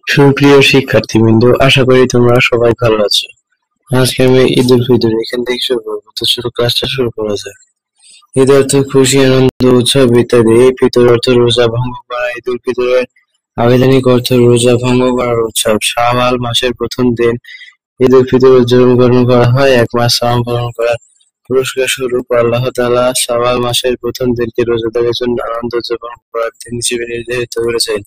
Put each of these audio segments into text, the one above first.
সুপ্রিয় শিক্ষার্থীবৃন্দ, আশা করি তোমরা সবাই ভালো আছো। আজকে আমি ঈদ উল ফিতর এখান থেকে শুরু করবো। তো শুরু ক্লাসটা শুরু করা যাক। ঈদ অর্থ খুশি, আনন্দ, উৎসব ইত্যাদি। ফিতর অর্থ রোজা ভঙ্গ করা। ঈদ উল ফিতরের আবিধানিক অর্থ রোজা ভঙ্গ করার উৎসব। শাওয়াল মাসের প্রথম দিন ঈদ উল ফিতর উদযাপন করা হয়। এক মাস সাওম পালন করার পুরস্কার স্বরূপ আল্লাহ তাআলা শাওয়াল মাসের প্রথম দিনকে রোজাদারের জন্য আনন্দ উদযাপন করার দিন হিসেবে নির্ধারিত করেছেন।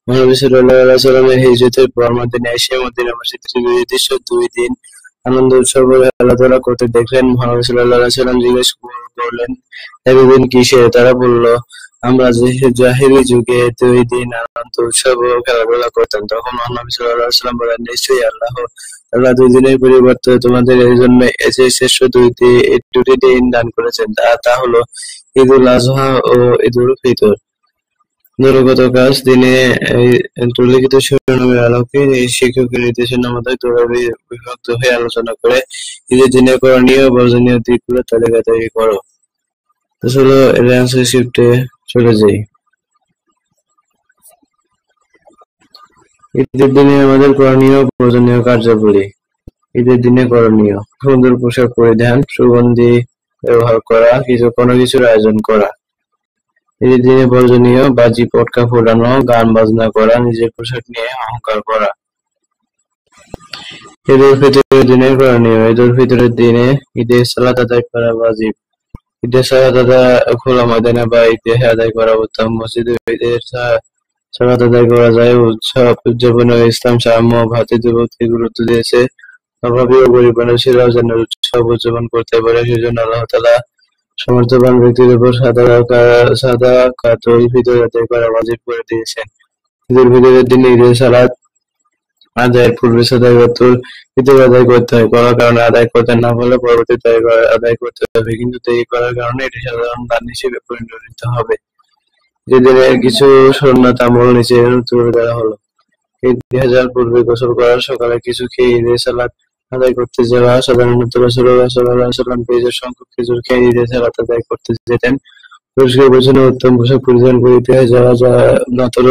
মহানবী সাল্লাল্লাহু আলাইহি ওয়াসাল্লামের হিজরতের পর মদিনায় এসে মদিনা মসজিদে নির্দিষ্ট 2 দিন আনন্দ উৎসব ও খেলাধুলা করতে দেখলেন। মহানবী সাল্লাল্লাহু আলাইহি ওয়াসাল্লাম জিজ্ঞেস করলেন, এতদিন কিসের? তারা বলল, আমরা জাহেলী যুগে 2 দিন আনন্দ উৎসব ও খেলাধুলা করতাম। তখন মহানবী সাল্লাল্লাহু আলাইহি ওয়াসাল্লাম বললেন, নিশ্চয়ই আল্লাহ তাআলা 2 দিনের পরিবর্তে তোমাদের জন্য এর শ্রেষ্ঠ দুটি দিন দান করেছেন। তা হলো ঈদুল আযহা ও ঈদুল ফিতর। দলগত কাজ দিনে উল্লিখিত শিরোনামের আলোকে শিক্ষকের নির্দেশনা মোতাবেক দলে বিভক্ত হয়ে আলোচনা করে ঈদের দিনে করণীয় ও বর্জনীয় দিকগুলোর তালিকা তৈরি করো। তো চলো এর অ্যান্সার শিফটে চলে যাই। ঈদের দিনে আমাদের করণীয় ও বর্জনীয় কার্যাবলী। ঈদের দিনে করণীয়: সুন্দর পোশাক পরিধান, সুগন্ধি ব্যবহার করা, কোনো কিছুর আয়োজন করা। ঈদের দিনে বর্জনীয়: বাজি পটকা ফোটানো, গান বাজনা করা, নিজের পোশাক নিয়ে অহংকার করা। ঈদ উল ফিতরের দিনের করণীয়: ঈদ উল ফিতরের দিনে ঈদের সালাত আদায় করা ওয়াজিব। ঈদের সালাত আদায় খোলা ময়দানে বা ঈদগাহে আদায় করা উত্তম। মসজিদে ঈদের সালাত আদায় করা যায়। উৎসব উদযাপনে ইসলাম সাম্য ও ভ্রাতৃত্ববোধকে গুরুত্ব দিয়েছে। অভাবী ও গরিব মানুষেরাও যেন উৎসব উদযাপন করতে পারে, সেজন্য আল্লাহ তাআলা সমর্থবান ব্যক্তির উপর সাদাকাতুল ফিতর আদায় করা ওয়াজিব করে দিয়েছেন। ঈদ উল ফিতরের দিনে ঈদের সালাত আদায়ের পূর্বে সাদাকাতুল ফিতর আদায় করতে হয়। কোনো কারণে আদায় করতে না পারলে পরবর্তীতে আদায় করতে হবে, কিন্তু দেরি করার কারণে এটি সাধারণ দান হিসেবে পরিগণিত হবে। ঈদের দিনে কিছু সুন্নাত আমল নিচে তুলে ধরা হলো। ঈদ যাওয়ার পূর্বে গোসল করা, সকালে কিছু খেয়ে ঈদের সালাত আদায় করতে যাওয়া। সাধারণত রাসূলুল্লাহ সাল্লাল্লাহু আলাইহি ওয়াসাল্লাম বেজোড় সংখ্যক খেজুর খেয়ে ঈদের সালাত আদায় করতে যেতেন। পরিষ্কার পরিচ্ছন্ন উত্তম পোশাক পরিধান করিতে হয়, যারা নতর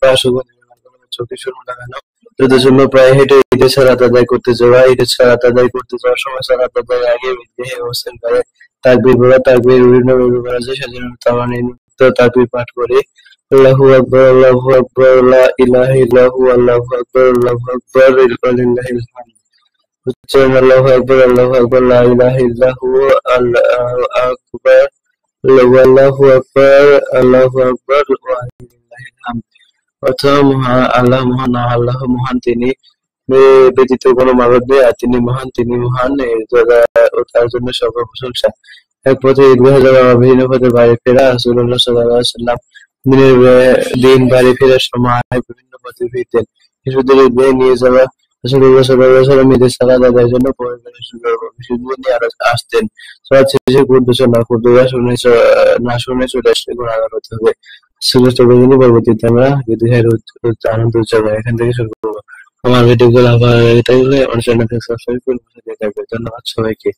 বা সুগন্ধি ব্যবহার করা, চোখে সুরমা লাগানো, যথাসম্ভব প্রায় হেঁটে ঈদের সালাত আদায় করতে যাওয়া। ঈদের সালাত আদায় করতে যাওয়ার সময় সালাত আদায়ের আগে ঈদগাহে অবস্থান করে তাকবীর পড়া। তাকবীর বিভিন্নভাবে করা যায়। সাধারণত আমরা নিম্নোক্ত তাকবীর পাঠ করি: আল্লাহু আকবার, আল্লাহু আকবার, লা ইলাহা ইল্লাল্লাহু, আল্লাহু আকবার, আল্লাহু আকবার, ওয়ালিল্লাহিল হামদ। উচ্চারণ: আল্লাহু আকবার, আল্লাহু আকবার, লা ইলাহা ইল্লাল্লাহু, আল্লাহু আকবার, আল্লাহু আকবার, আল্লাহু আকবার, ওয়ালিল্লাহিল হামদ। অর্থ: আল্লাহ মহান, আল্লাহ মহান, তিনি ব্যতীত কোনো মাবুদ নেই, আর তিনি মহান, তিনি মহান ও তার জন্য সকল প্রশংসা। এক পথে ঈদগাহে যাওয়া, ভিন্ন পথে বাড়ি ফেরা। রাসূলুল্লাহ সাল্লাল্লাহু আলাইহি ওয়াসাল্লাম দিনের দিন বাড়ি ফেরার সময় বিভিন্ন পথে ফিরতেন। শিশুদের ঈদগাহে নিয়ে যাওয়া: রাসূলুল্লাহ সাল্লাল্লাহু আলাইহি ওয়াসাল্লাম ঈদের সালাত আদায়ের জন্য পরিবারের শিশুদের নিয়ে আসতেন। সালাত শেষে কুর্দুয়া না শুনে চলে আসলে গুনাহগার হতে হবে। পরবর্তীতে আমরা ঈদের আনন্দ উদযাপন এখান থেকে শুরু করবো। আমার ভিডিওগুলো ভালো লেগে থাকলে আমার চ্যানেলকে সাবস্ক্রাইব করে পাশে থাকবেন। ধন্যবাদ সবাইকে।